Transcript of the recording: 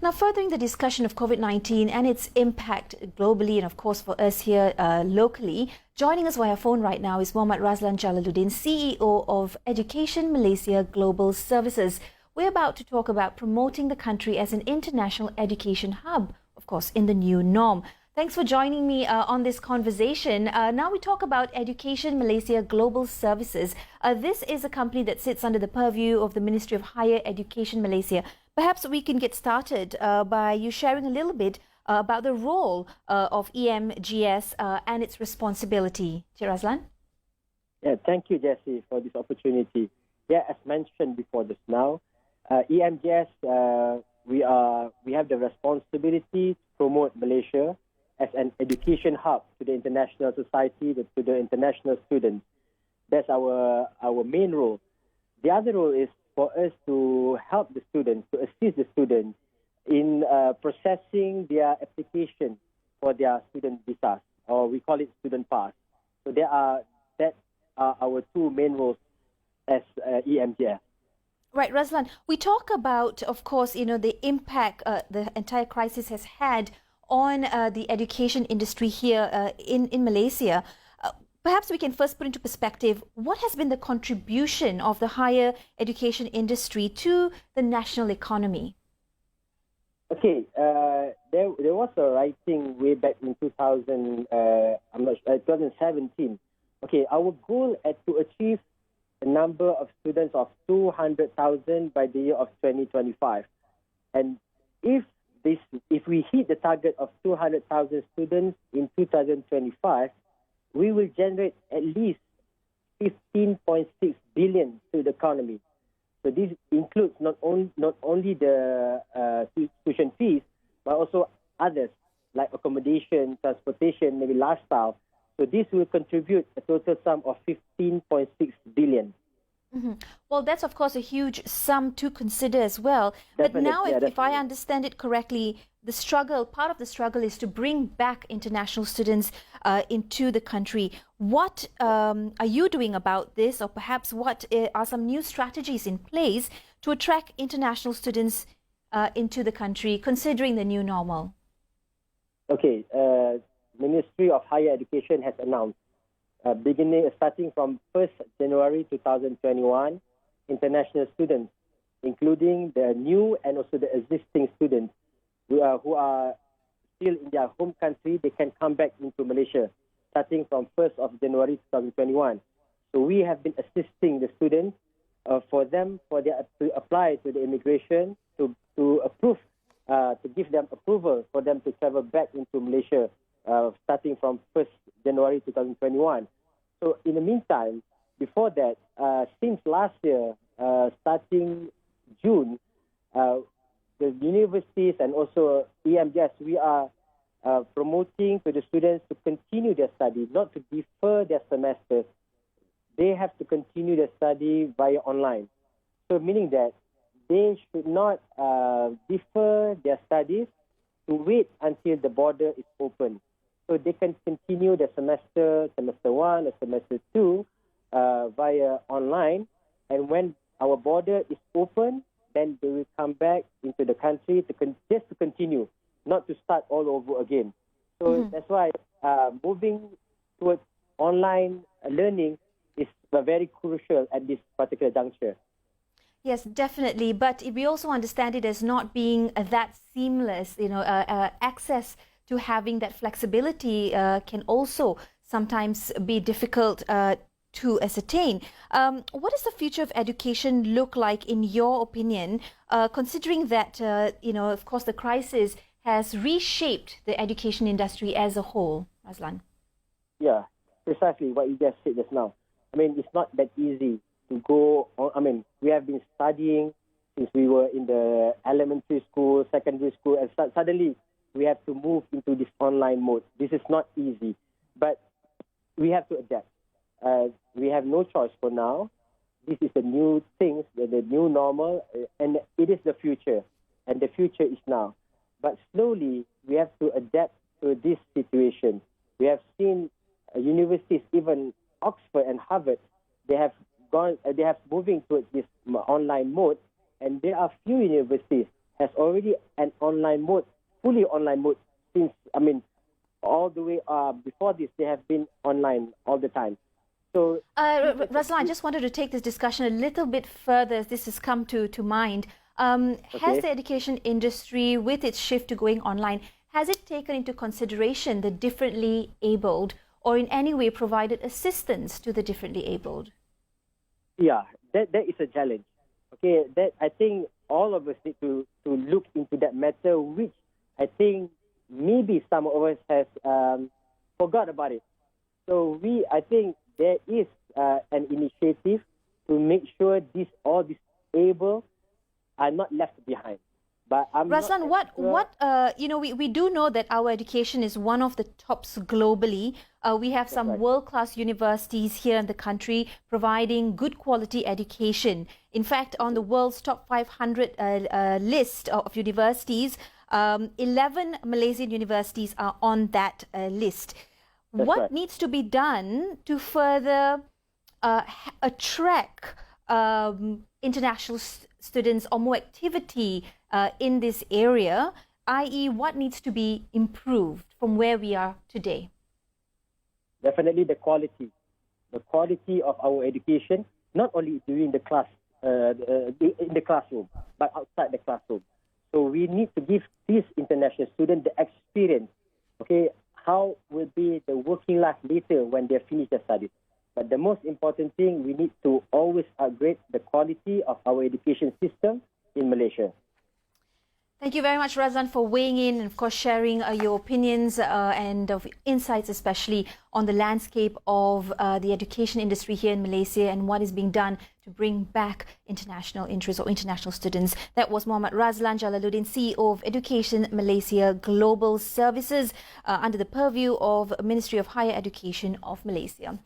Now, furthering the discussion of COVID-19 and its impact globally and, of course, for us here locally, joining us via phone right now is Mohd Radzlan Jalaludin, CEO of Education Malaysia Global Services. We're about to talk about promoting the country as an international education hub, of course, in the new norm. Thanks for joining me on this conversation. Now we talk about Education Malaysia Global Services. This is a company that sits under the purview of the Ministry of Higher Education Malaysia. Perhaps we can get started by you sharing a little bit about the role of EMGS and its responsibility. Cik Radzlan? Yeah, thank you, Jessie, for this opportunity. Yeah, as mentioned before just now, EMGS, we have the responsibility to promote Malaysia as an education hub to the international society, to the international students. That's our main role. The other role is for us to help the students, to assist the students in processing their application for their student visas, or we call it student pass. So that are our two main roles as EMGS. Right, Radzlan, we talk about, of course, the impact the entire crisis has had on the education industry here in Malaysia. Perhaps we can first put into perspective what has been the contribution of the higher education industry to the national economy. Okay, there was a writing way back in 2017. Okay, our goal is to achieve a number of students of 200,000 by the year of 2025. And if we hit the target of 200,000 students in 2025, we will generate at least 15.6 billion to the economy. So this includes not only the tuition fees, but also others like accommodation, transportation, maybe lifestyle. So this will contribute a total sum of 15.6 billion. Mm-hmm. Well, that's of course a huge sum to consider as well. Definitely, but now, yeah, if I understand it correctly, part of the struggle is to bring back international students into the country. What are you doing about this, or perhaps what are some new strategies in place to attract international students into the country, considering the new normal? Okay, Ministry of Higher Education has announced starting from 1st January 2021, international students, including the new and also the existing students who are still in their home country, they can come back into Malaysia starting from 1st of January 2021. So we have been assisting the students to apply to the immigration to give them approval for them to travel back into Malaysia starting from 1st January 2021. So in the meantime, before that, since last year, starting June, the universities and also EMGS, we are promoting to the students to continue their study, not to defer their semesters. They have to continue their study via online. So meaning that they should not defer their studies to wait until the border is open. So they can continue the semester 1 or semester 2 via online. And when our border is open, then they will come back into the country just to continue, not to start all over again. So that's why moving towards online learning is very crucial at this particular juncture. Yes, definitely. But we also understand it as not being that seamless. Access to having that flexibility can also sometimes be difficult to ascertain. What does the future of education look like in your opinion, considering that, of course, the crisis has reshaped the education industry as a whole, Radzlan? Yeah, precisely what you just said just now. I mean, it's not that easy to go on. I mean, we have been studying since we were in the elementary school, secondary school, and suddenly we have to move into this online mode. This is not easy, but we have to adapt. We have no choice for now. This is the new things, the new normal, and it is the future, and the future is now. But slowly, we have to adapt to this situation. We have seen universities, even Oxford and Harvard, they have moving towards this online mode, and there are few universities has already an online mode, fully online mode since, all the way before this, they have been online all the time. So, Radzlan, I just wanted to take this discussion a little bit further as this has come to mind. Has the education industry, with its shift to going online, has it taken into consideration the differently abled or in any way provided assistance to the differently abled? Yeah, that is a challenge. Okay, that I think all of us need to look into that matter, which I think maybe some of us has forgot about it. So I think there is an initiative to make sure all disabled are not left behind. But Radzlan, we do know that our education is one of the tops globally. We have some world-class universities here in the country providing good quality education. In fact, on the world's top 500 list of universities, 11 Malaysian universities are on that list. What needs to be done to further attract international students or more activity in this area, i.e. what needs to be improved from where we are today? Definitely the quality of our education, not only during the class, in the classroom, but outside the classroom. So we need to give these international students the experience, okay, how will be the working life later when they finish their studies. But the most important thing, we need to always upgrade the quality of our education system in Malaysia. Thank you very much, Radzlan, for weighing in and, of course, sharing your opinions and of insights, especially on the landscape of the education industry here in Malaysia and what is being done to bring back international interest or international students. That was Mohd Radzlan Jalaludin, CEO of Education Malaysia Global Services, under the purview of Ministry of Higher Education of Malaysia.